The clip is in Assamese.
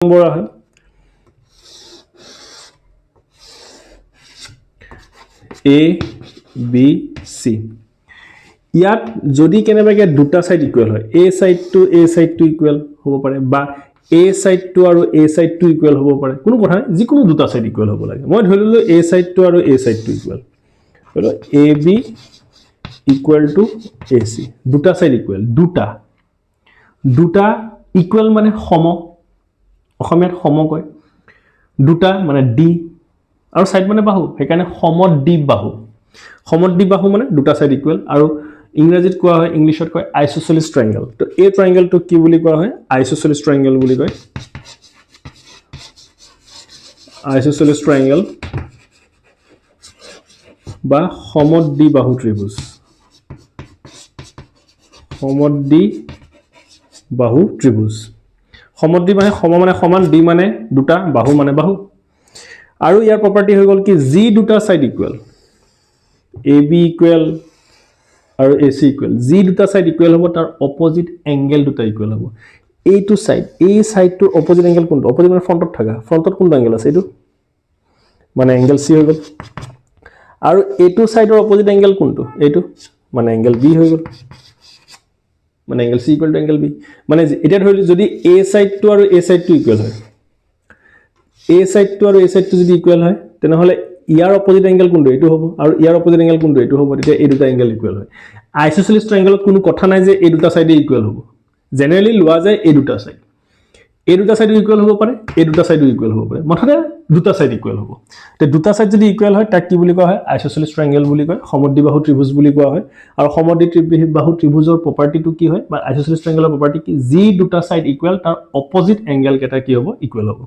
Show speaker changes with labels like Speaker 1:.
Speaker 1: নম্বৰ আহে A B C ইয়াত যদি কেনেবাকে দুটা সাইড ইকুয়াল হয় A সাইড টু ইকুয়াল হ'ব পাৰে বা A সাইড টু আৰু A সাইড টু ইকুয়াল হ'ব পাৰে কোনো কথা নাই যিকোনো দুটা সাইড ইকুয়াল হ'ব লাগে মই ধৰি ললো A সাইড টু আৰু A সাইড টু ইকুয়াল হলো AB ইকুয়াল টু AC দুটা সাইড ইকুয়াল দুটা ইকুয়াল মানে সম অসমীয়াত সম কয় দুটা মানে D আৰু সাইড মানে বাহু সেইকাৰণে সমদ্বিবাহু মানে দুটা সাইড ইকুয়াল আৰু ইংৰাজীত কোৱা হয় ইংলিশত কয় আইসোসেলিস ট্ৰায়াঙ্গল তো এই ট্ৰায়াঙ্গলটো কি বুলি কোৱা হয় আইসোসেলিস ট্ৰায়াঙ্গল বুলি কয় আইসোসেলিস ট্ৰায়াঙ্গল বা সমদ্বিবাহু ত্ৰিভুজ সমদ্বিবাহু সম মানে সমান d মানে দুটা বাহু মানে বাহু আৰু ইয়াৰ প্ৰপাৰ্টি হৈ গল কি যি দুটা সাইড ইকুয়াল AB ইকুয়াল আৰু AC ইকুয়াল যি দুটা সাইড ইকুয়াল হ'ব তাৰ অপোজিট এংগেল দুটা ইকুয়াল হ'ব এইটো সাইড এই সাইডটোৰ অপোজিট এংগেল কোনটো অপোজিট মানে ফ্ৰন্টত থাকা ফ্ৰন্টত কোনটো এংগেল আছে এইটো মানে এংগেল C হৈ গল আৰু এইটো সাইডৰ অপোজিট এংগেল কোনটো এইটো মানে এংগেল B হৈ গল মানে angle C equal to angle B মানে এটা ধৰিলে যদি A সাইড টু আৰু A সাইড টু ইকুয়াল হয় A সাইড টু আৰু A সাইড টু যদি ইকুয়াল হয় তেনেহলে ইয়াৰ অপোজিট এংগেল কোনটো এটো হ'ব আৰু ইয়াৰ অপোজিট এংগেল কোনটো এটো হ'ব তেতিয়া এই দুটা এংগেল ইকুয়াল হয় আইসোসেলিস ট্ৰায়াঙ্গলত কোনো কথা নাই যে এই দুটা সাইডে ইকুয়াল হ'ব জেনাৰেলি লোৱা যায় এই দুটা সাইড ইকুয়াল হ'ব পাৰে এই দুটা সাইডো ইকুয়াল হ'ব পাৰে মথতে দুটা সাইড ইকুয়াল হ'ব তে দুটা সাইড যদি ইকুয়াল হয় তাক কি বুলি কোৱা হয় আইসোসেলিস ট্ৰায়াঙ্গল বুলি কয় সমদ্বিবাহু ত্ৰিভুজ বুলি কোৱা হয় আৰু সমদ্বিবাহু ত্ৰিভুজৰ প্ৰপাৰ্টিটো কি হয় বা আইসোসেলিস ট্ৰায়াঙ্গলৰ প্ৰপাৰ্টি কি যি দুটা সাইড ইকুয়াল তাৰ অপোজিট এংগেল কেটা কি হ'ব ইকুয়াল হ'ব